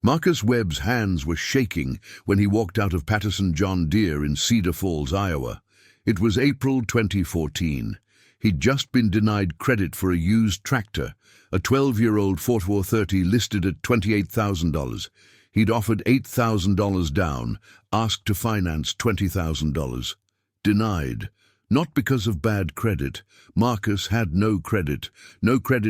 Marcus Webb's hands were shaking when he walked out of Patterson John Deere in Cedar Falls, Iowa. It was April 2014. He'd just been denied credit for a used tractor, a 12-year-old 4430 listed at $28,000. He'd offered $8,000 down, asked to finance $20,000. Denied. Not because of bad credit. Marcus had no credit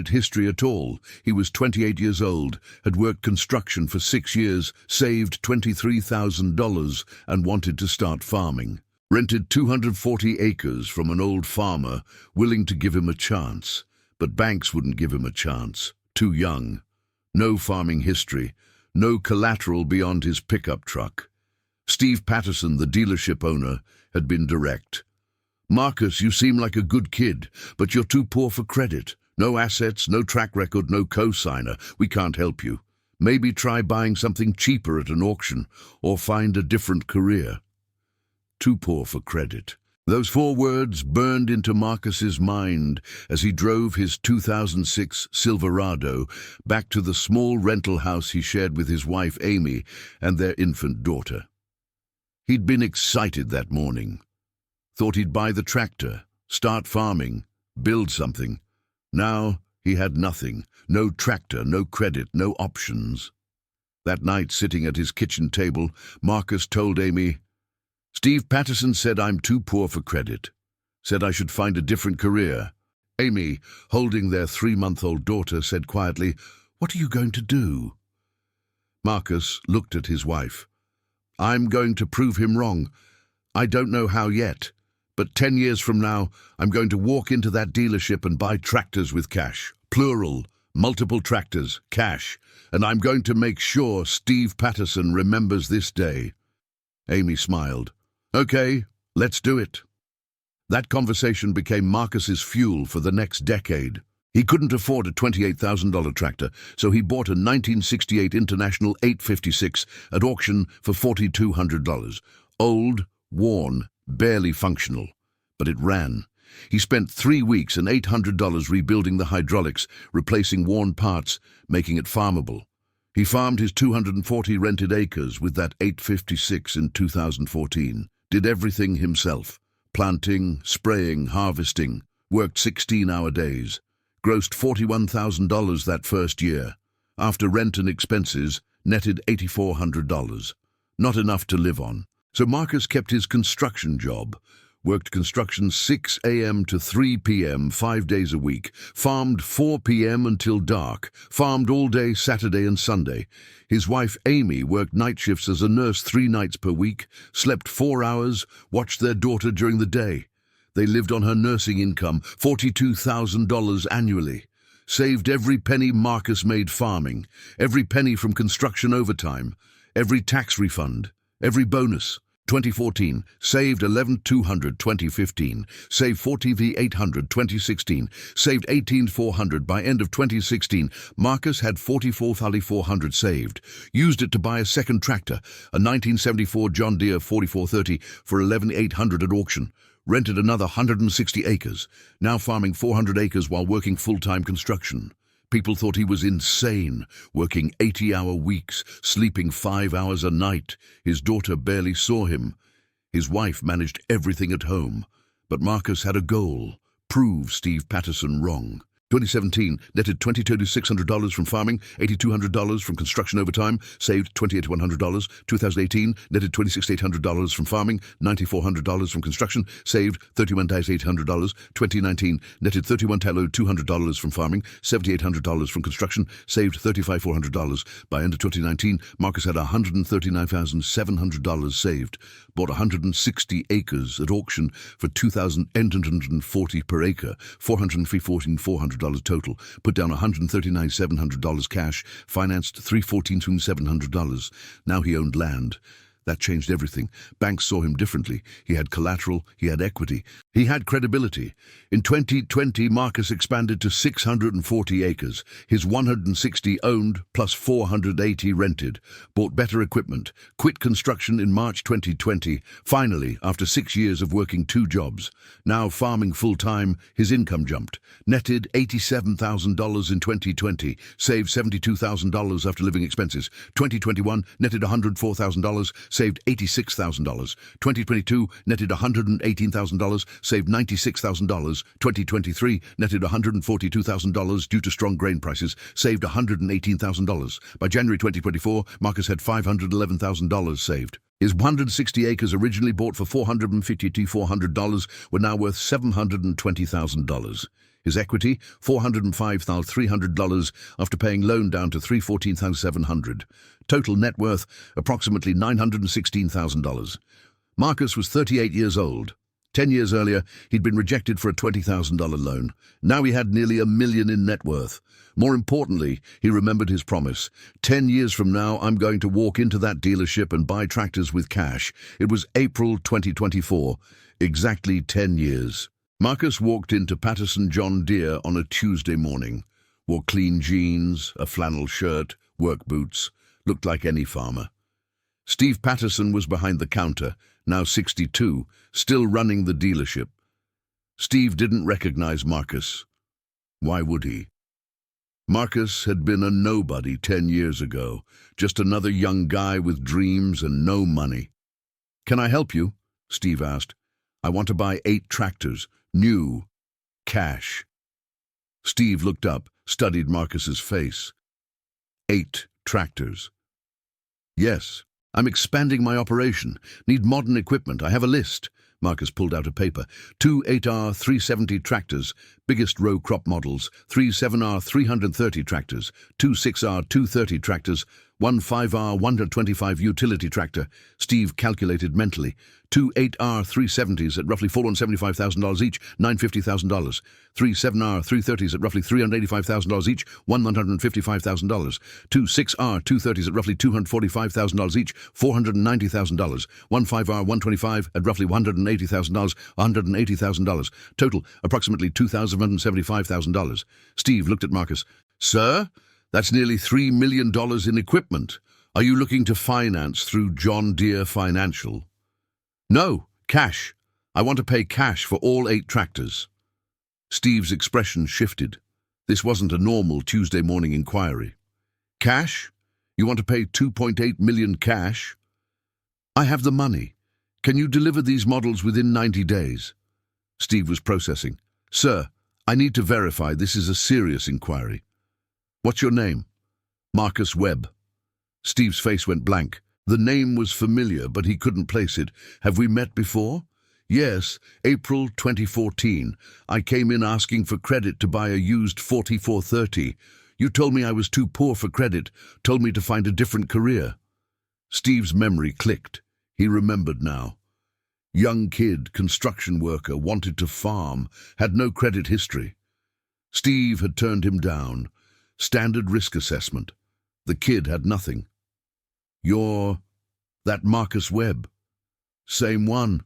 history at all. He was 28 years old, had worked construction for 6 years, saved $23,000 and wanted to start farming. Rented 240 acres from an old farmer willing to give him a chance. But banks wouldn't give him a chance. Too young. No farming history. No collateral beyond his pickup truck. Steve Patterson, the dealership owner, had been direct. "Marcus, you seem like a good kid, but you're too poor for credit. No assets, no track record, no co-signer. We can't help you. Maybe try buying something cheaper at an auction, or find a different career." Too poor for credit. Those 4 words burned into Marcus's mind as he drove his 2006 Silverado back to the small rental house he shared with his wife Amy and their infant daughter. He'd been excited that morning. Thought he'd buy the tractor, start farming, build something. Now he had nothing. No tractor, no credit, no options. That night, sitting at his kitchen table, Marcus told Amy, "Steve Patterson said I'm too poor for credit. Said I should find a different career." Amy, holding their 3-month-old daughter, said quietly, "What are you going to do?" Marcus looked at his wife. "I'm going to prove him wrong. I don't know how yet. But 10 years from now, I'm going to walk into that dealership and buy tractors with cash. Plural, multiple tractors, cash. And I'm going to make sure Steve Patterson remembers this day." Amy smiled. "Okay, let's do it." That conversation became Marcus's fuel for the next decade. He couldn't afford a $28,000 tractor, so he bought a 1968 International 856 at auction for $4,200. Old, worn, barely functional, but it ran. He spent 3 weeks and $800 rebuilding the hydraulics, replacing worn parts, making it farmable. He farmed his 240 rented acres with that 856 in 2014. Did everything himself. Planting, spraying, harvesting. Worked 16-hour days. Grossed $41,000 that first year. After rent and expenses, netted $8,400. Not enough to live on. So Marcus kept his construction job, worked construction 6 a.m. to 3 p.m. 5 days a week, farmed 4 p.m. until dark, farmed all day Saturday and Sunday. His wife Amy worked night shifts as a nurse 3 nights per week, slept 4 hours, watched their daughter during the day. They lived on her nursing income, $42,000 annually. Saved every penny Marcus made farming, every penny from construction overtime, every tax refund, every bonus. 2014, saved $11,200 2015, saved $40,800 2016, saved $18,400 by end of 2016. Marcus had $44,400 saved, used it to buy a second tractor, a 1974 John Deere 4430 for $11,800 at auction, rented another 160 acres, now farming 400 acres while working full-time construction. People thought he was insane, working 80-hour weeks, sleeping 5 hours a night. His daughter barely saw him. His wife managed everything at home. But Marcus had a goal: prove Steve Patterson wrong. 2017, netted $2,600 from farming, $8,200 from construction overtime, saved $28,100. 2018, netted $26,800 from farming, $9,400 from construction, saved $31,800. 2019, netted $31,200 from farming, $7,800 from construction, saved $35,400. By end of 2019, Marcus had $139,700 saved, bought 160 acres at auction for $2,840 per acre, $414,400 total, put down $139,700 cash, financed $314,700. Now he owned land. That changed everything. Banks saw him differently. He had collateral, he had equity, he had credibility. In 2020, Marcus expanded to 640 acres, his 160 owned plus 480 rented, bought better equipment, quit construction in March 2020, finally, after 6 years of working 2 jobs. Now farming full-time, his income jumped. Netted $87,000 in 2020, saved $72,000 after living expenses. 2021 netted $104,000, saved $86,000. 2022 netted $118,000, saved $96,000. 2023 netted $142,000 due to strong grain prices, saved $118,000. By January 2024, Marcus had $511,000 saved. His 160 acres originally bought for $450,400 were now worth $720,000. His equity, $405,300 after paying loan down to $314,700. Total net worth, approximately $916,000. Marcus was 38 years old. 10 years earlier, he'd been rejected for a $20,000 loan. Now he had nearly $1 million in net worth. More importantly, he remembered his promise. 10 years from now, I'm going to walk into that dealership and buy tractors with cash. It was April 2024. Exactly 10 years. Marcus walked into Patterson John Deere on a Tuesday morning. Wore clean jeans, a flannel shirt, work boots. Looked like any farmer. Steve Patterson was behind the counter, now 62, still running the dealership. Steve didn't recognize Marcus. Why would he? Marcus had been a nobody 10 years ago, just another young guy with dreams and no money. "Can I help you?" Steve asked. "I want to buy 8 tractors, new, cash." Steve looked up, studied Marcus's face. 8 tractors. "Yes, I'm expanding my operation. Need modern equipment. I have a list." Marcus pulled out a paper. 2 8R 370 tractors, biggest row crop models, 3 7R 330 tractors, 2 6R 230 tractors, 1 5R 125 utility tractor. Steve calculated mentally. 2 8R 370s at roughly $475,000 each, $950,000. 3 7R 330s at roughly $385,000 each, $155,000. 2 6R 230s at roughly $245,000 each, $490,000. 1 5R 125 at roughly $180,000, $180,000. Total, approximately $2,175,000. Steve looked at Marcus. "Sir, that's nearly $3 million in equipment. Are you looking to finance through John Deere Financial?" "No, cash. I want to pay cash for all 8 tractors." Steve's expression shifted. This wasn't a normal Tuesday morning inquiry. "Cash? You want to pay $2.8 million cash?" "I have the money. Can you deliver these models within 90 days? Steve was processing. "Sir, I need to verify this is a serious inquiry." "What's your name?" "Marcus Webb." Steve's face went blank. The name was familiar, but he couldn't place it. "Have we met before?" "Yes, April 2014. I came in asking for credit to buy a used 4430. You told me I was too poor for credit, told me to find a different career." Steve's memory clicked. He remembered now. Young kid, construction worker, wanted to farm, had no credit history. Steve had turned him down. Standard risk assessment. The kid had nothing. "You're that Marcus Webb?" "Same one.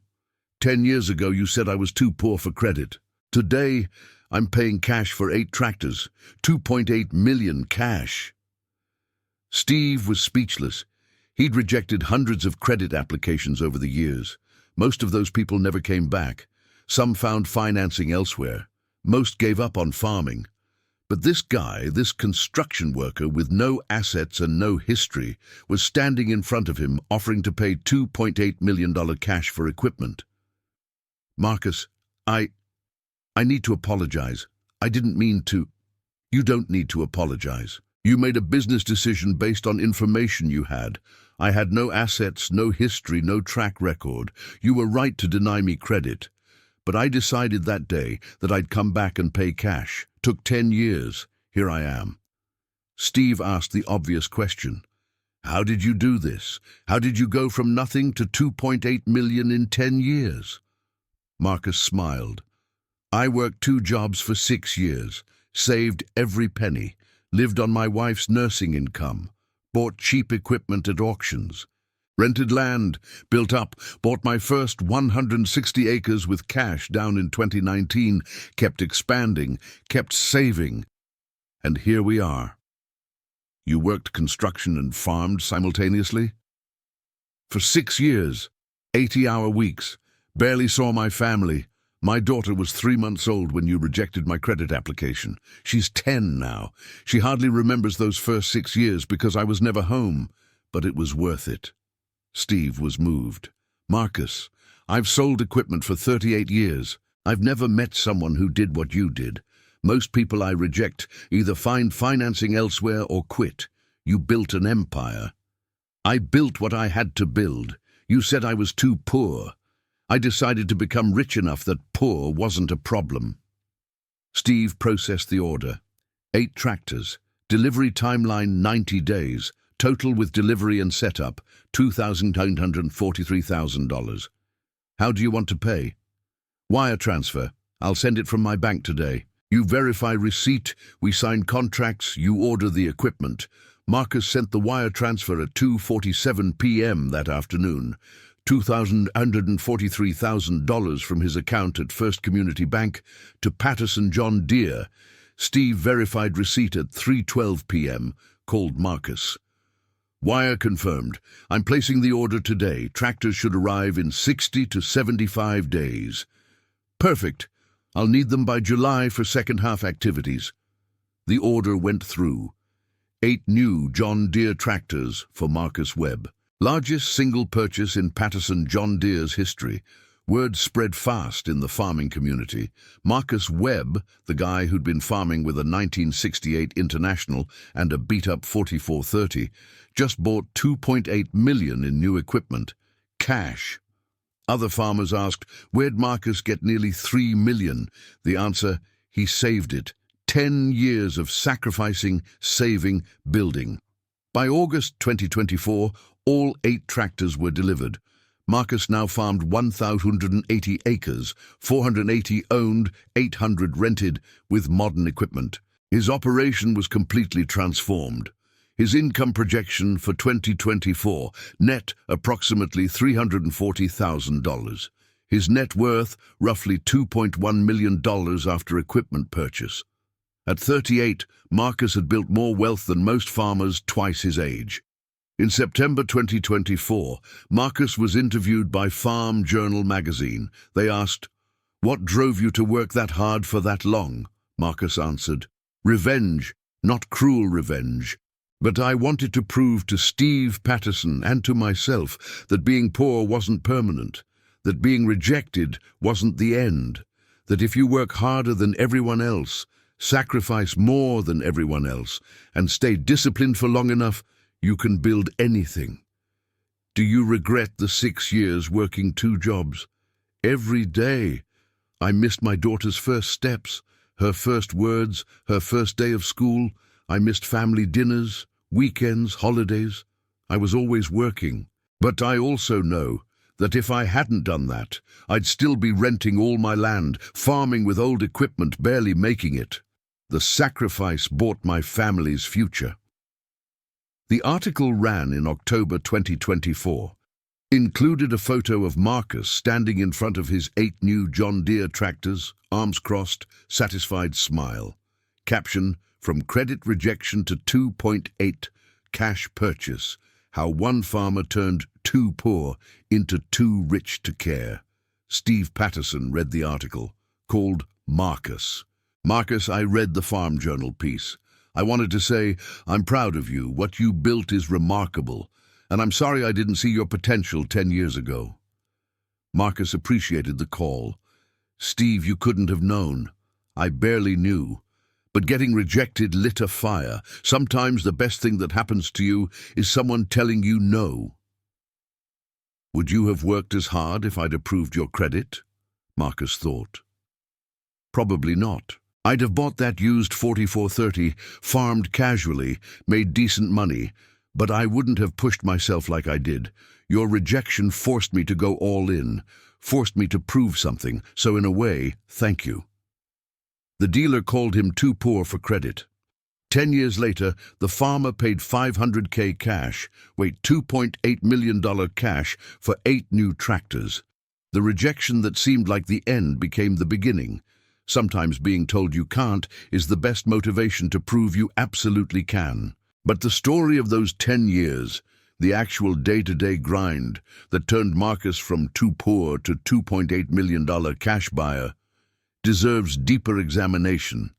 10 years ago you said I was too poor for credit. Today I'm paying cash for 8 tractors, $2.8 million cash." Steve was speechless. He'd rejected hundreds of credit applications over the years. Most of those people never came back. Some found financing elsewhere. Most gave up on farming. But this guy, this construction worker with no assets and no history, was standing in front of him offering to pay $2.8 million cash for equipment. "Marcus, I need to apologize. I didn't mean to." "You don't need to apologize. You made a business decision based on information you had. I had no assets, no history, no track record. You were right to deny me credit. But I decided that day that I'd come back and pay cash. Took 10 years. Here I am." Steve asked the obvious question. "How did you do this? How did you go from nothing to $2.8 million in 10 years? Marcus smiled. "I worked 2 jobs for 6 years, saved every penny, lived on my wife's nursing income, bought cheap equipment at auctions, Rented land, built up, bought my first 160 acres with cash down in 2019, kept expanding, kept saving. And here we are. You worked construction and farmed simultaneously? For 6 years, 80-hour weeks, barely saw my family. My daughter was 3 months old when you rejected my credit application. She's 10 now. She hardly remembers those first 6 years because I was never home, but it was worth it. Steve was moved. Marcus, I've sold equipment for 38 years. I've never met someone who did what you did. Most people I reject either find financing elsewhere or quit. You built an empire. I built what I had to build. You said I was too poor. I decided to become rich enough that poor wasn't a problem. Steve processed the order. 8 tractors. Delivery timeline 90 days. Total with delivery and setup, $2,943,000. How do you want to pay? Wire transfer. I'll send it from my bank today. You verify receipt, we sign contracts, you order the equipment. Marcus sent the wire transfer at 2:47 p.m. that afternoon. $2,143,000 from his account at First Community Bank to Patterson John Deere. Steve verified receipt at 3:12 p.m., called Marcus. Wire confirmed. I'm placing the order today. Tractors should arrive in 60 to 75 days. Perfect. I'll need them by July for second-half activities. The order went through. 8 new John Deere tractors for Marcus Webb. Largest single purchase in Patterson John Deere's history. Word spread fast in the farming community. Marcus Webb, the guy who'd been farming with a 1968 International and a beat-up 4430, just bought $2.8 million in new equipment. Cash. Other farmers asked, where'd Marcus get nearly $3 million? The answer, he saved it. 10 years of sacrificing, saving, building. By August 2024, all 8 tractors were delivered. Marcus now farmed 1,080 acres, 480 owned, 800 rented, with modern equipment. His operation was completely transformed. His income projection for 2024, net approximately $340,000. His net worth, roughly $2.1 million after equipment purchase. At 38, Marcus had built more wealth than most farmers twice his age. In September 2024, Marcus was interviewed by Farm Journal magazine. They asked, "What drove you to work that hard for that long?" Marcus answered, "Revenge, not cruel revenge. But I wanted to prove to Steve Patterson and to myself that being poor wasn't permanent, that being rejected wasn't the end, that if you work harder than everyone else, sacrifice more than everyone else, and stay disciplined for long enough, you can build anything." Do you regret the 6 years working 2 jobs? Every day. I missed my daughter's first steps, her first words, her first day of school. I missed family dinners, weekends, holidays. I was always working. But I also know that if I hadn't done that, I'd still be renting all my land, farming with old equipment, barely making it. The sacrifice bought my family's future. The article ran in October 2024. Included a photo of Marcus standing in front of his 8 new John Deere tractors, arms crossed, satisfied smile. Caption, "From credit rejection to 2.8 cash purchase, how one farmer turned too poor into too rich to care." Steve Patterson read the article, called Marcus. Marcus, I read the Farm Journal piece. I wanted to say, I'm proud of you. What you built is remarkable, and I'm sorry I didn't see your potential 10 years ago. Marcus appreciated the call. Steve, you couldn't have known. I barely knew. But getting rejected lit a fire. Sometimes the best thing that happens to you is someone telling you no. Would you have worked as hard if I'd approved your credit? Marcus thought. Probably not. I'd have bought that used 4430, farmed casually, made decent money, but I wouldn't have pushed myself like I did. Your rejection forced me to go all in, forced me to prove something, so in a way, thank you. The dealer called him too poor for credit. 10 years later, the farmer paid $500K cash, wait, $2.8 million cash for 8 new tractors. The rejection that seemed like the end became the beginning. Sometimes being told you can't is the best motivation to prove you absolutely can. But the story of those 10 years, the actual day-to-day grind that turned Marcus from too poor to $2.8 million cash buyer, deserves deeper examination.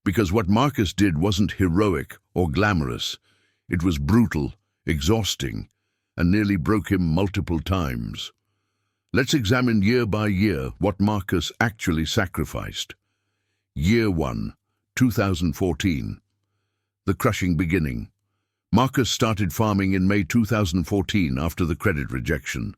Because what Marcus did wasn't heroic or glamorous. It was brutal, exhausting, and nearly broke him multiple times. Let's examine year by year what Marcus actually sacrificed. Year 1, 2014. The crushing beginning. Marcus started farming in May 2014 after the credit rejection.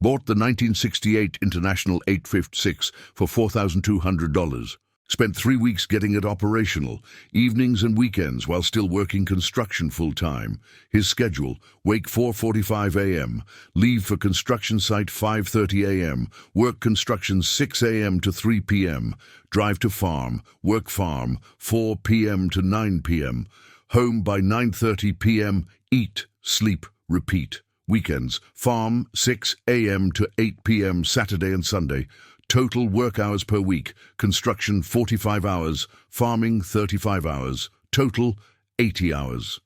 Bought the 1968 International 856 for $4,200. Spent 3 weeks getting it operational, evenings and weekends while still working construction full-time. His schedule: wake 4:45 a.m., leave for construction site 5:30 a.m., work construction 6 a.m. to 3 p.m., drive to farm, work farm 4 p.m. to 9 p.m., home by 9:30 p.m., eat, sleep, repeat. Weekends: farm 6 a.m. to 8 p.m. Saturday and Sunday. Total work hours per week: construction 45 hours, farming 35 hours, total 80 hours.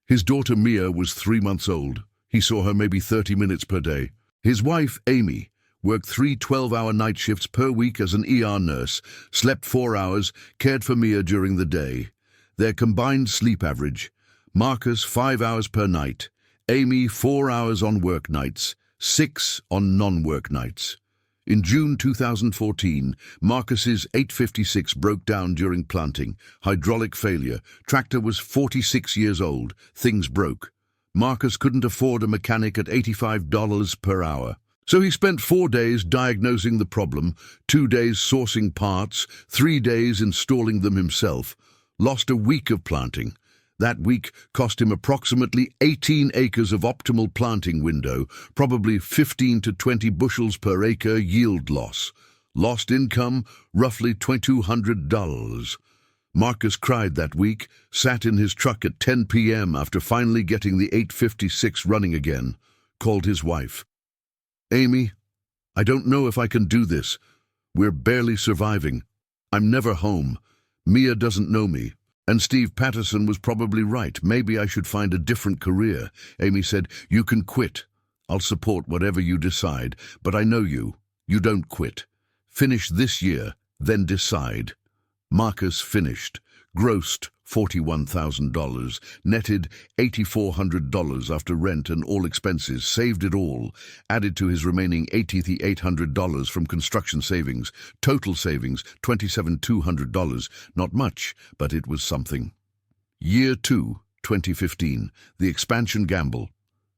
His daughter Mia was 3 months old. He saw her maybe 30 minutes per day. His wife, Amy, worked 3 12-hour night shifts per week as an ER nurse, slept 4 hours, cared for Mia during the day. Their combined sleep average: Marcus 5 hours per night, Amy 4 hours on work nights, 6 on non-work nights. In June 2014, Marcus's 856 broke down during planting. Hydraulic failure. Tractor was 46 years old. Things broke. Marcus couldn't afford a mechanic at $85 per hour. So he spent 4 days diagnosing the problem, 2 days sourcing parts, 3 days installing them himself. Lost a week of planting. That week cost him approximately 18 acres of optimal planting window, probably 15 to 20 bushels per acre yield loss. Lost income, roughly $2,200. Marcus cried that week, sat in his truck at 10 p.m. after finally getting the 856 running again, called his wife. "Amy, I don't know if I can do this. We're barely surviving. I'm never home. Mia doesn't know me." And Steve Patterson was probably right. Maybe I should find a different career. Amy said, "You can quit. I'll support whatever you decide, but I know you. You don't quit. Finish this year, then decide." Marcus finished, grossed $41,000, netted $8,400 after rent and all expenses, saved it all, added to his remaining $8,800 from construction savings, total savings $27,200, not much, but it was something. Year 2, 2015, the expansion gamble.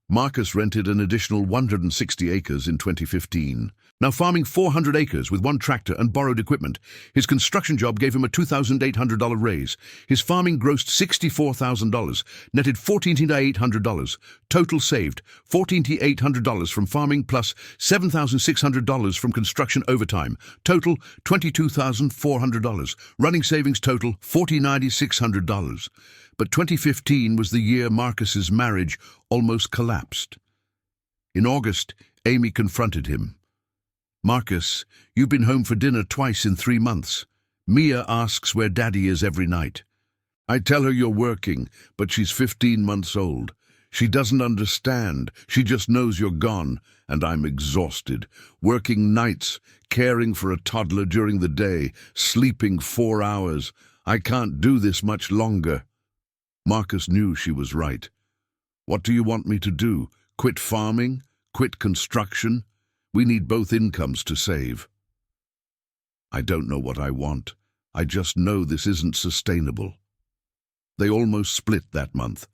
Marcus rented an additional 160 acres in 2015. Now farming 400 acres with 1 tractor and borrowed equipment. His construction job gave him a $2,800 raise. His farming grossed $64,000, netted $14,800. Total saved $14,800 from farming plus $7,600 from construction overtime. Total $22,400. Running savings total $49,600. But 2015 was the year Marcus's marriage almost collapsed. In August, Amy confronted him. "Marcus, you've been home for dinner twice in 3 months. Mia asks where Daddy is every night. I tell her you're working, but she's 15 months old. She doesn't understand. She just knows you're gone, and I'm exhausted. Working nights, caring for a toddler during the day, sleeping 4 hours. I can't do this much longer." Marcus knew she was right. "What do you want me to do? Quit farming? Quit construction? We need both incomes to save." "I don't know what I want. I just know this isn't sustainable." They almost split that month,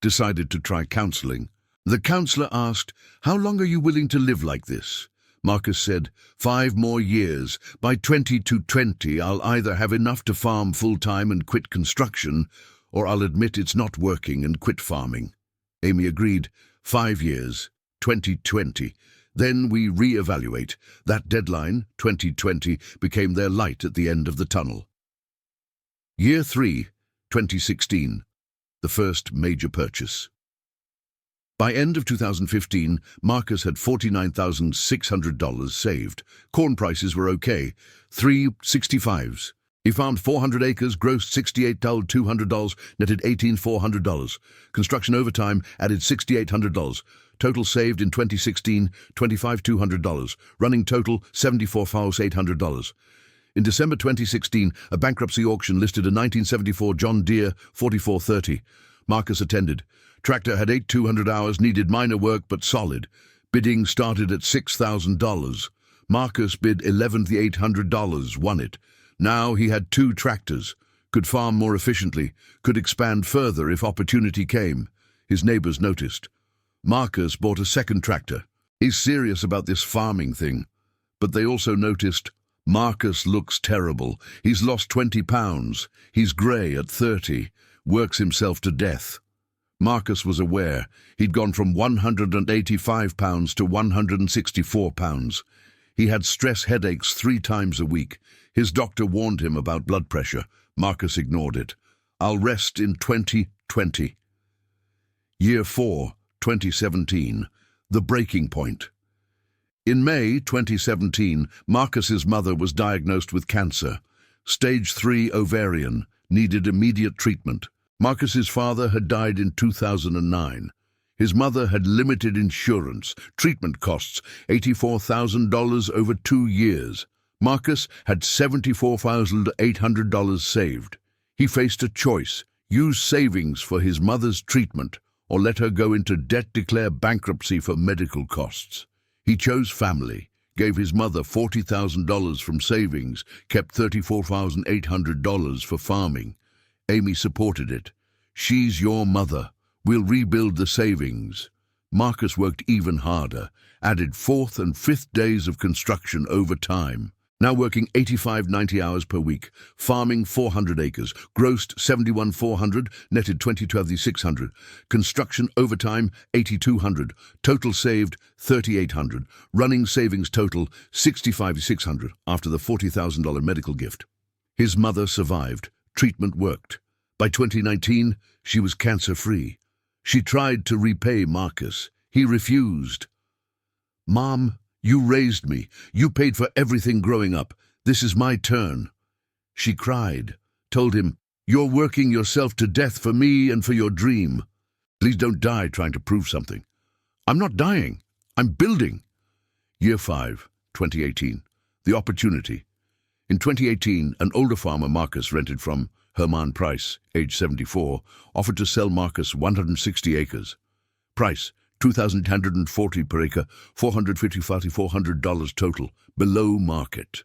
decided to try counseling. The counselor asked, "How long are you willing to live like this?" Marcus said, 5 more years. By 2020, I'll either have enough to farm full-time and quit construction, or I'll admit it's not working and quit farming." Amy agreed. 5 years, 2020. Then we re-evaluate. That deadline, 2020, became their light at the end of the tunnel. Year 3, 2016, the first major purchase. By end of 2015, Marcus had $49,600 saved. Corn prices were okay, 3.65s. He farmed 400 acres, grossed $68,200, netted $18,400. Construction overtime added $6,800. Total saved in 2016, $25,200. Running total, $74,800. In December 2016, a bankruptcy auction listed a 1974 John Deere 4430. Marcus attended. Tractor had 8,200 hours, needed minor work but solid. Bidding started at $6,000. Marcus bid $11,800, won it. Now he had 2 tractors, could farm more efficiently, could expand further if opportunity came. His neighbors noticed. Marcus bought a second tractor. He's serious about this farming thing. But they also noticed, Marcus looks terrible. He's lost 20 pounds. He's grey at 30, works himself to death. Marcus was aware he'd gone from 185 pounds to 164 pounds. He had stress headaches 3 times a week. His doctor warned him about blood pressure. Marcus ignored it. I'll rest in 2020. Year 4, 2017. The breaking point. In May 2017, Marcus's mother was diagnosed with cancer. Stage 3 ovarian, needed immediate treatment. Marcus's father had died in 2009. His mother had limited insurance, treatment costs, $84,000 over 2 years. Marcus had $74,800 saved. He faced a choice: use savings for his mother's treatment or let her go into debt, declare bankruptcy for medical costs. He chose family, gave his mother $40,000 from savings, kept $34,800 for farming. Amy supported it. She's your mother. We'll rebuild the savings. Marcus worked even harder, added 4th and 5th days of construction over time. Now working 85-90 hours per week, farming 400 acres, grossed 71,400, netted 22,600. Construction overtime 8,200, total saved 3,800. Running savings total 65,600 after the $40,000 medical gift. His mother survived. Treatment worked. By 2019, she was cancer-free. She tried to repay Marcus. He refused. Mom, you raised me. You paid for everything growing up. This is my turn. She cried, told him, you're working yourself to death for me and for your dream. Please don't die trying to prove something. I'm not dying. I'm building. Year 5, 2018. The opportunity. In 2018, an older farmer Marcus rented from, Herman Price, age 74, offered to sell Marcus 160 acres. Price, $2,140 per acre, $450,400 total, below market.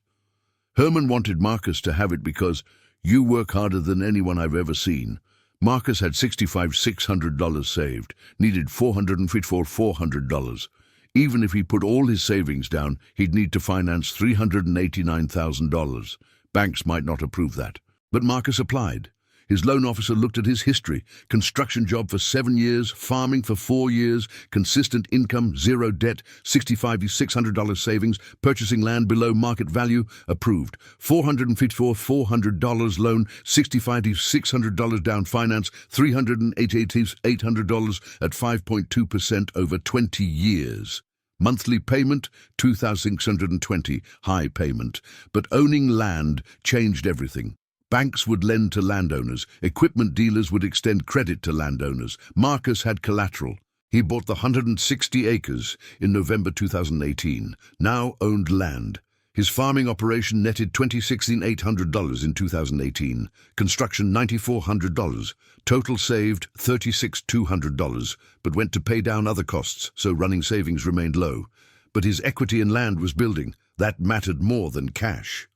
Herman wanted Marcus to have it because you work harder than anyone I've ever seen. Marcus had $65,600 saved, needed $454,400. Even if he put all his savings down, he'd need to finance $389,000. Banks might not approve that. But Marcus applied. His loan officer looked at his history. Construction job for 7 years, farming for 4 years, consistent income, 0 debt, $65,600 savings, purchasing land below market value, approved. $454,400 loan, $65,600 down finance, $388,800 at 5.2% over 20 years. Monthly payment, $2,620, high payment. But owning land changed everything. Banks would lend to landowners. Equipment dealers would extend credit to landowners. Marcus had collateral. He bought the 160 acres in November 2018, now owned land. His farming operation netted $26,800 in 2018. Construction $9,400. Total saved $36,200, but went to pay down other costs, so running savings remained low. But his equity in land was building. That mattered more than cash.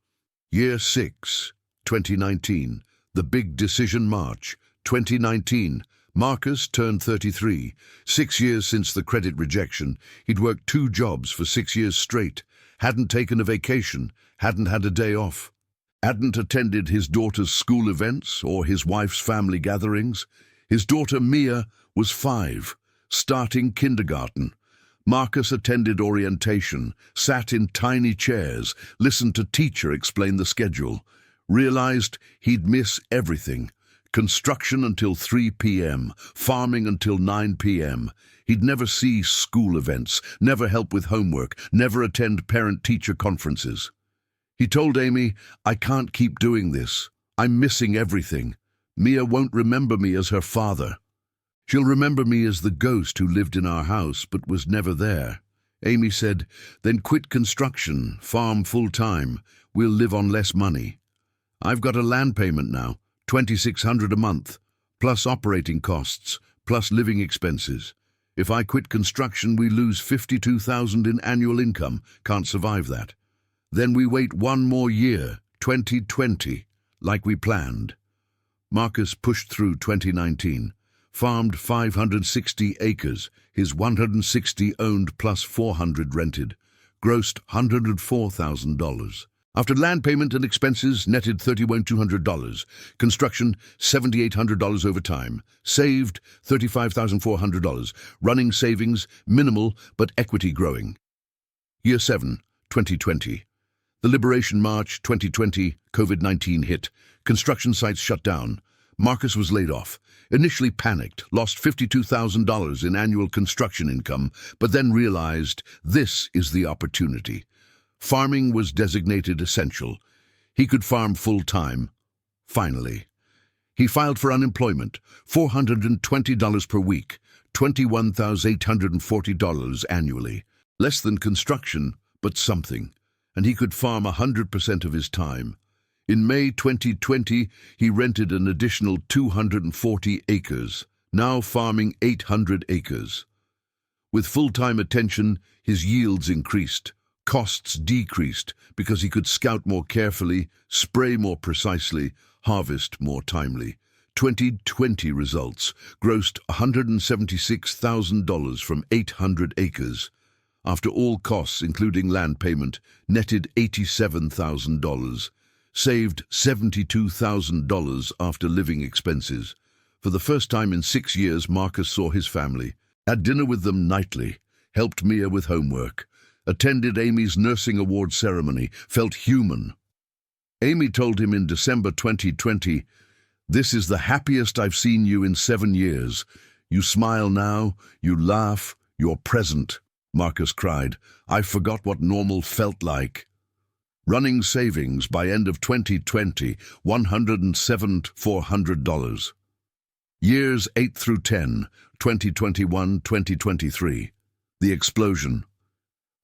Year 6. 2019, the big decision March. 2019, Marcus turned 33. 6 years since the credit rejection, he'd worked 2 jobs for 6 years straight, hadn't taken a vacation, hadn't had a day off, hadn't attended his daughter's school events or his wife's family gatherings. His daughter Mia was 5, starting kindergarten. Marcus attended orientation, sat in tiny chairs, listened to teacher explain the schedule. Realized he'd miss everything. Construction until 3 p.m., farming until 9 p.m. He'd never see school events, never help with homework, never attend parent-teacher conferences. He told Amy, "I can't keep doing this. I'm missing everything. Mia won't remember me as her father. She'll remember me as the ghost who lived in our house but was never there." Amy said, "Then quit construction, farm full-time. We'll live on less money. I've got a land payment now, $2,600 a month, plus operating costs, plus living expenses. If I quit construction, we lose $52,000 in annual income. Can't survive that. Then we wait one more year, 2020, like we planned." Marcus pushed through 2019, farmed 560 acres, his 160 owned plus 400 rented, grossed $104,000. After land payment and expenses, netted $31,200. Construction, $7,800 over time. Saved, $35,400. Running savings, minimal, but equity growing. Year 7, 2020. The Liberation March 2020, COVID-19 hit. Construction sites shut down. Marcus was laid off. Initially panicked, lost $52,000 in annual construction income, but then realized this is the opportunity. Farming was designated essential. He could farm full-time. Finally. He filed for unemployment, $420 per week, $21,840 annually. Less than construction, but something. And he could farm 100% of his time. In May 2020, he rented an additional 240 acres, now farming 800 acres. With full-time attention, his yields increased. Costs decreased because he could scout more carefully, spray more precisely, harvest more timely. 2020 results grossed $176,000 from 800 acres. After all costs, including land payment, netted $87,000. Saved $72,000 after living expenses. For the first time in 6 years, Marcus saw his family, had dinner with them nightly, helped Mia with homework, attended Amy's nursing award ceremony, felt human. Amy told him in December 2020, "This is the happiest I've seen you in 7 years. You smile now, you laugh, you're present." Marcus cried, "I forgot what normal felt like." Running savings by end of 2020, $107,400. Years 8 through 10, 2021-2023. The explosion.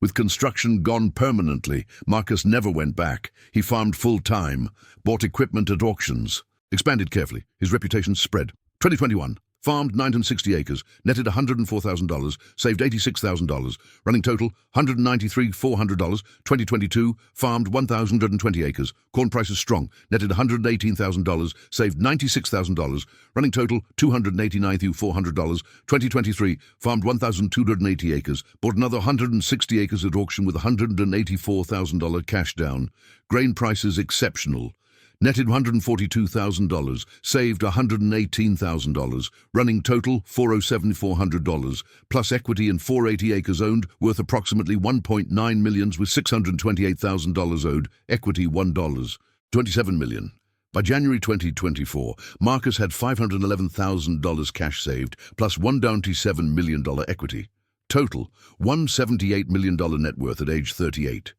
With construction gone permanently, Marcus never went back. He farmed full-time, bought equipment at auctions, expanded carefully. His reputation spread. 2021. Farmed 960 acres, netted $104,000, saved $86,000, running total $193,400. 2022, farmed 1,020 acres, corn prices strong, netted $118,000, saved $96,000, running total $289,400. 2023, farmed 1,280 acres, bought another 160 acres at auction with $184,000 cash down. Grain prices exceptional. Netted $142,000, saved $118,000, running total $407,400, plus equity in 480 acres owned, worth approximately $1.9 million with $628,000 owed, equity $1, $27 million. By January 2024, Marcus had $511,000 cash saved, plus $197 million equity. Total, $178 million net worth at age 38.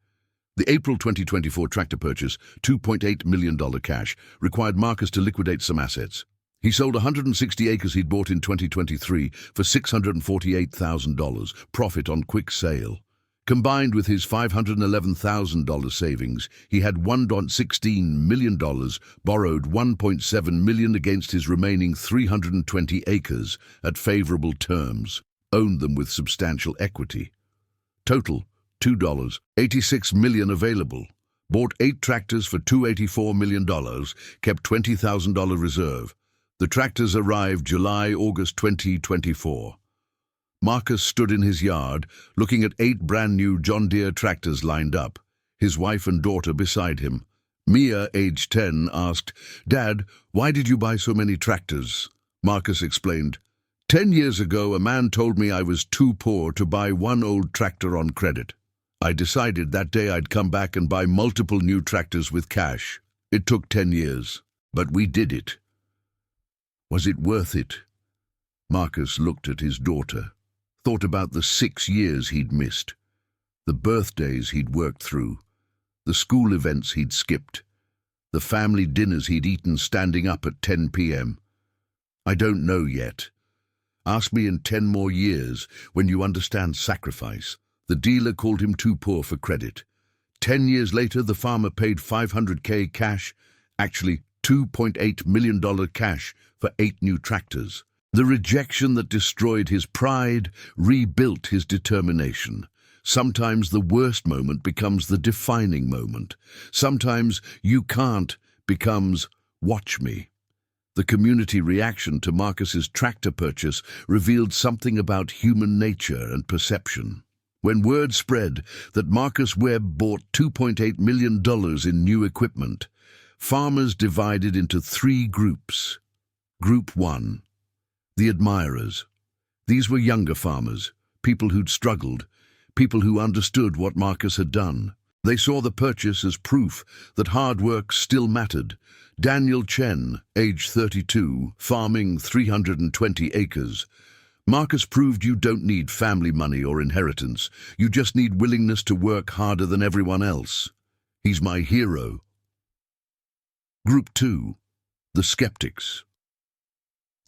The April 2024 tractor purchase, $2.8 million cash, required Marcus to liquidate some assets. He sold 160 acres he'd bought in 2023 for $648,000, profit on quick sale. Combined with his $511,000 savings, he had $1.16 million, borrowed $1.7 million against his remaining 320 acres at favorable terms, owned them with substantial equity. Total, $2.86 million available. Bought 8 tractors for $284 million, kept $20,000 reserve. The tractors arrived July-August 2024. Marcus stood in his yard, looking at 8 brand-new John Deere tractors lined up, his wife and daughter beside him. Mia, age 10, asked, "Dad, why did you buy so many tractors?" Marcus explained, 10 years ago, a man told me I was too poor to buy one old tractor on credit. I decided that day I'd come back and buy multiple new tractors with cash. It took 10 years, but we did it." Was it worth it? Marcus looked at his daughter, thought about the 6 years he'd missed, the birthdays he'd worked through, the school events he'd skipped, the family dinners he'd eaten standing up at 10 p.m. I don't know yet. Ask me in 10 more years, when you understand sacrifice. The dealer called him too poor for credit. 10 years later, the farmer paid $500K cash, actually $2.8 million cash, for 8 new tractors. The rejection that destroyed his pride rebuilt his determination. Sometimes the worst moment becomes the defining moment. Sometimes you can't becomes watch me. The community reaction to Marcus's tractor purchase revealed something about human nature and perception. When word spread that Marcus Webb bought $2.8 million in new equipment, farmers divided into 3 groups. Group 1. The admirers. These were younger farmers, people who'd struggled, people who understood what Marcus had done. They saw the purchase as proof that hard work still mattered. Daniel Chen, age 32, farming 320 acres. Marcus proved you don't need family money or inheritance. You just need willingness to work harder than everyone else. He's my hero. Group 2. The skeptics.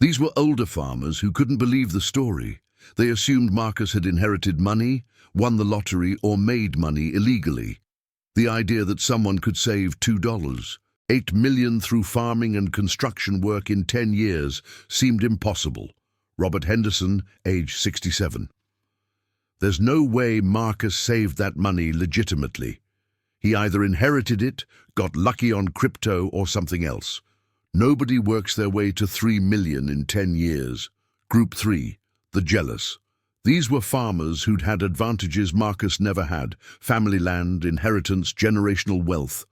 These were older farmers who couldn't believe the story. They assumed Marcus had inherited money, won the lottery, or made money illegally. The idea that someone could save $2, $8 million through farming and construction work in 10 years seemed impossible. Robert Henderson, age 67. There's no way Marcus saved that money legitimately. He either inherited it, got lucky on crypto, or something else. Nobody works their way to $3 million in 10 years. Group 3. The jealous. These were farmers who'd had advantages Marcus never had: family land, inheritance, generational wealth,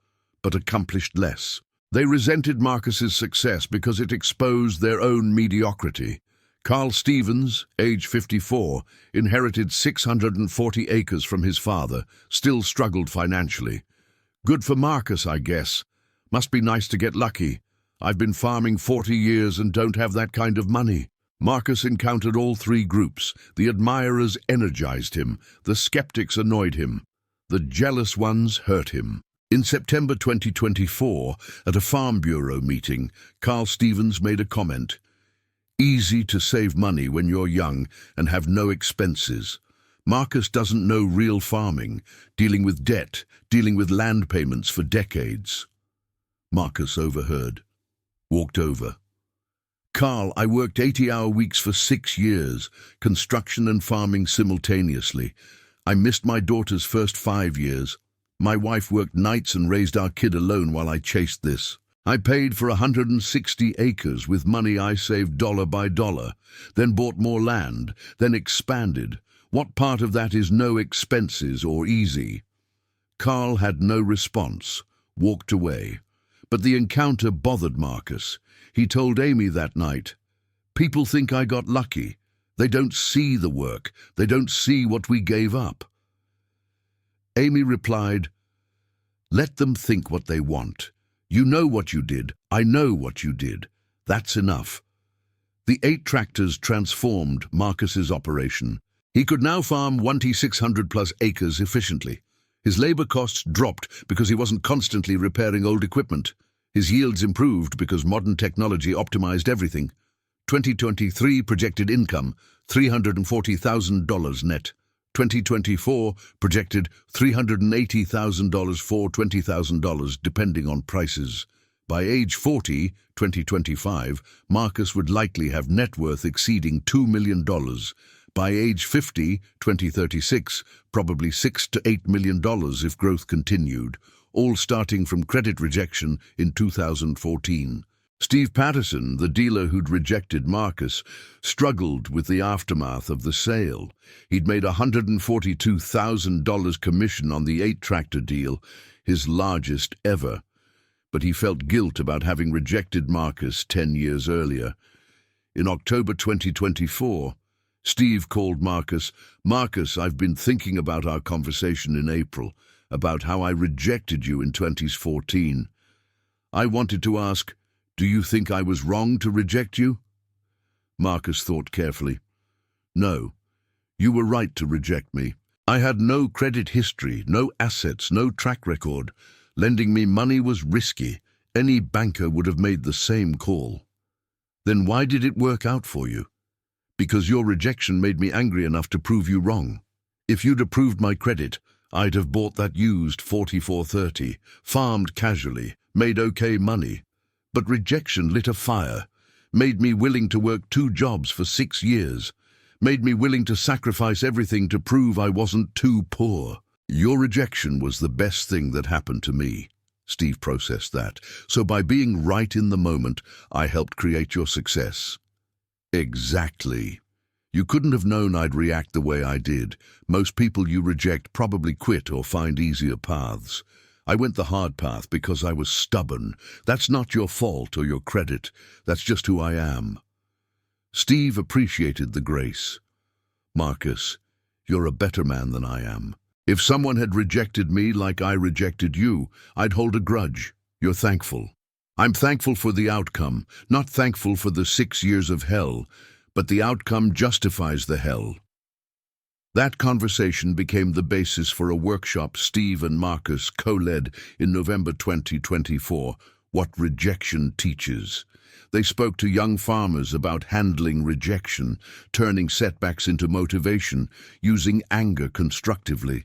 but accomplished less. They resented Marcus's success because it exposed their own mediocrity. Carl Stevens, age 54, inherited 640 acres from his father, still struggled financially. Good for Marcus, I guess. Must be nice to get lucky. I've been farming 40 years and don't have that kind of money. Marcus encountered all 3 groups. The admirers energized him. The skeptics annoyed him. The jealous ones hurt him. In September 2024, at a Farm Bureau meeting, Carl Stevens made a comment. Easy to save money when you're young and have no expenses. Marcus doesn't know real farming, dealing with debt, dealing with land payments for decades. Marcus overheard. Walked over. Carl, I worked 80-hour weeks for 6 years, construction and farming simultaneously. I missed my daughter's first 5 years. My wife worked nights and raised our kid alone while I chased this. I paid for 160 acres with money I saved dollar by dollar, then bought more land, then expanded. What part of that is no expenses or easy? Carl had no response, walked away. But the encounter bothered Marcus. He told Amy that night, "People think I got lucky. They don't see the work. They don't see what we gave up." Amy replied, "Let them think what they want. You know what you did. I know what you did. That's enough." The 8 tractors transformed Marcus's operation. He could now farm 1,600+ acres efficiently. His labor costs dropped because he wasn't constantly repairing old equipment. His yields improved because modern technology optimized everything. 2023 projected income, $340,000 net. 2024 projected $380,000 for $20,000 depending on prices. By age 40, 2025, Marcus would likely have net worth exceeding $2 million. By age 50, 2036, probably $6 to $8 million if growth continued, all starting from credit rejection in 2014. Steve Patterson, the dealer who'd rejected Marcus, struggled with the aftermath of the sale. He'd made $142,000 commission on the 8-tractor deal, his largest ever. But he felt guilt about having rejected Marcus 10 years earlier. In October 2024, Steve called Marcus. "Marcus, I've been thinking about our conversation in April, about how I rejected you in 2014. I wanted to ask, do you think I was wrong to reject you?" Marcus thought carefully. No, you were right to reject me. I had no credit history, no assets, no track record. Lending me money was risky. Any banker would have made the same call. Then why did it work out for you? Because your rejection made me angry enough to prove you wrong. If you'd approved my credit, I'd have bought that used 4430, farmed casually, made okay money. But rejection lit a fire, made me willing to work 2 jobs for 6 years, made me willing to sacrifice everything to prove I wasn't too poor. Your rejection was the best thing that happened to me. Steve processed that. So by being right in the moment, I helped create your success. Exactly. You couldn't have known I'd react the way I did. Most people you reject probably quit or find easier paths. I went the hard path because I was stubborn. That's not your fault or your credit. That's just who I am. Steve appreciated the grace. Marcus, you're a better man than I am. If someone had rejected me like I rejected you, I'd hold a grudge. You're thankful. I'm thankful for the outcome, not thankful for the 6 years of hell, but the outcome justifies the hell. That conversation became the basis for a workshop Steve and Marcus co-led in November 2024, What Rejection Teaches. They spoke to young farmers about handling rejection, turning setbacks into motivation, using anger constructively.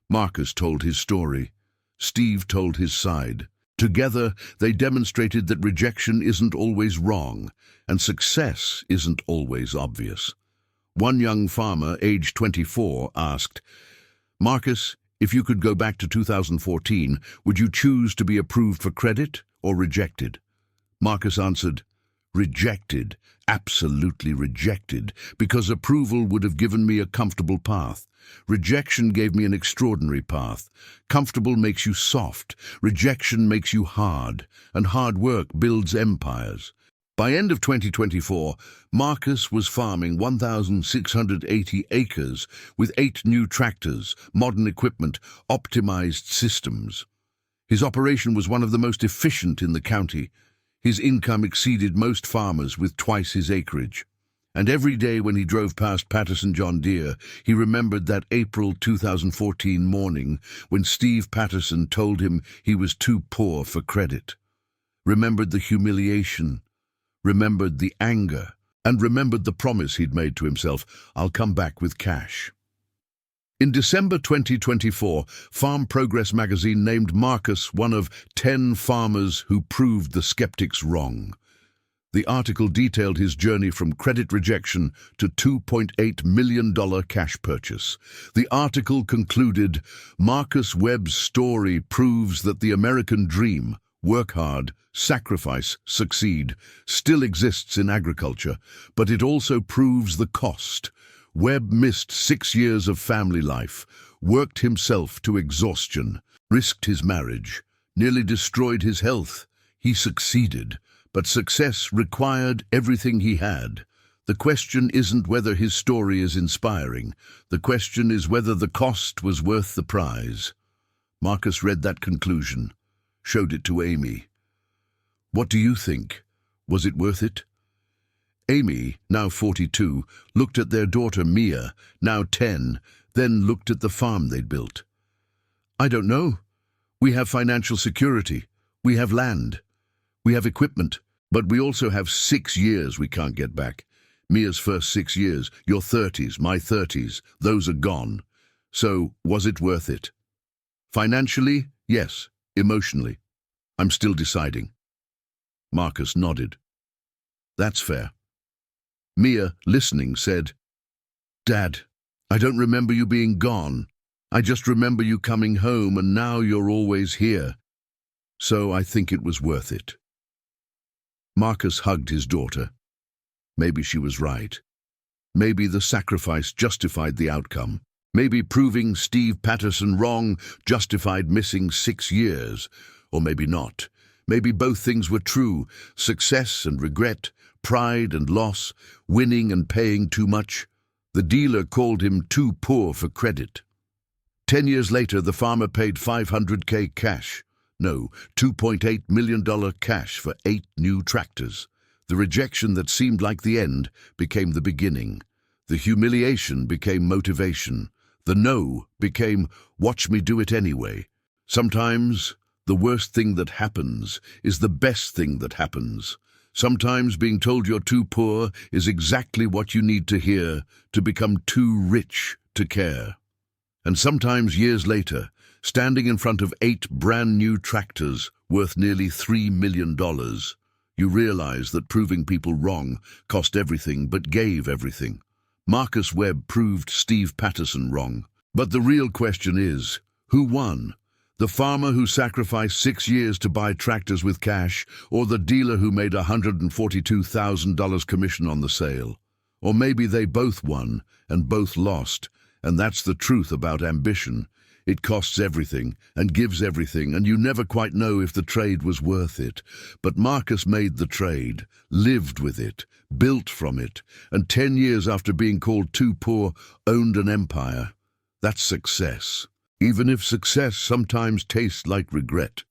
Marcus told his story. Steve told his side. Together, they demonstrated that rejection isn't always wrong, and success isn't always obvious. One young farmer, aged 24, asked, Marcus, if you could go back to 2014, would you choose to be approved for credit or rejected? Marcus answered, rejected, absolutely rejected, because approval would have given me a comfortable path. Rejection gave me an extraordinary path. Comfortable makes you soft, rejection makes you hard, and hard work builds empires. By end of 2024, Marcus was farming 1,680 acres with 8 new tractors, modern equipment, optimized systems. His operation was one of the most efficient in the county. His income exceeded most farmers with twice his acreage. And every day when he drove past Patterson John Deere, he remembered that April 2014 morning when Steve Patterson told him he was too poor for credit. Remembered the humiliation, remembered the anger, and remembered the promise he'd made to himself, I'll come back with cash. In December 2024, Farm Progress magazine named Marcus one of 10 farmers who proved the skeptics wrong. The article detailed his journey from credit rejection to $2.8 million cash purchase. The article concluded, Marcus Webb's story proves that the American dream, work hard, sacrifice, succeed, still exists in agriculture, but it also proves the cost. Webb missed 6 years of family life, worked himself to exhaustion, risked his marriage, nearly destroyed his health. He succeeded, but success required everything he had. The question isn't whether his story is inspiring. The question is whether the cost was worth the prize. Marcus read that conclusion, showed it to Amy. What do you think? Was it worth it? Amy, now 42, looked at their daughter Mia, now 10, then looked at the farm they'd built. I don't know. We have financial security. We have land. We have equipment. But we also have 6 years we can't get back. Mia's first 6 years, your 30s, my 30s, those are gone. So, was it worth it? Financially, yes. Emotionally, I'm still deciding. Marcus nodded. That's fair. Mia, listening, said, Dad, I don't remember you being gone. I just remember you coming home, and now you're always here. So I think it was worth it. Marcus hugged his daughter. Maybe she was right. Maybe the sacrifice justified the outcome. Maybe proving Steve Patterson wrong justified missing 6 years. Or maybe not. Maybe both things were true, success and regret, pride and loss, winning and paying too much. The dealer called him too poor for credit. 10 years later, the farmer paid $500K cash. No, $2.8 million cash for 8 new tractors. The rejection that seemed like the end became the beginning. The humiliation became motivation. The no became, watch me do it anyway. Sometimes the worst thing that happens is the best thing that happens. Sometimes being told you're too poor is exactly what you need to hear to become too rich to care. And sometimes years later, standing in front of 8 brand new tractors worth nearly $3 million, you realize that proving people wrong cost everything but gave everything. Marcus Webb proved Steve Patterson wrong. But the real question is, who won? The farmer who sacrificed 6 years to buy tractors with cash, or the dealer who made $142,000 commission on the sale? Or maybe they both won and both lost, and that's the truth about ambition. It costs everything and gives everything, and you never quite know if the trade was worth it. But Marcus made the trade, lived with it, built from it, and 10 years after being called too poor, owned an empire. That's success. Even if success sometimes tastes like regret.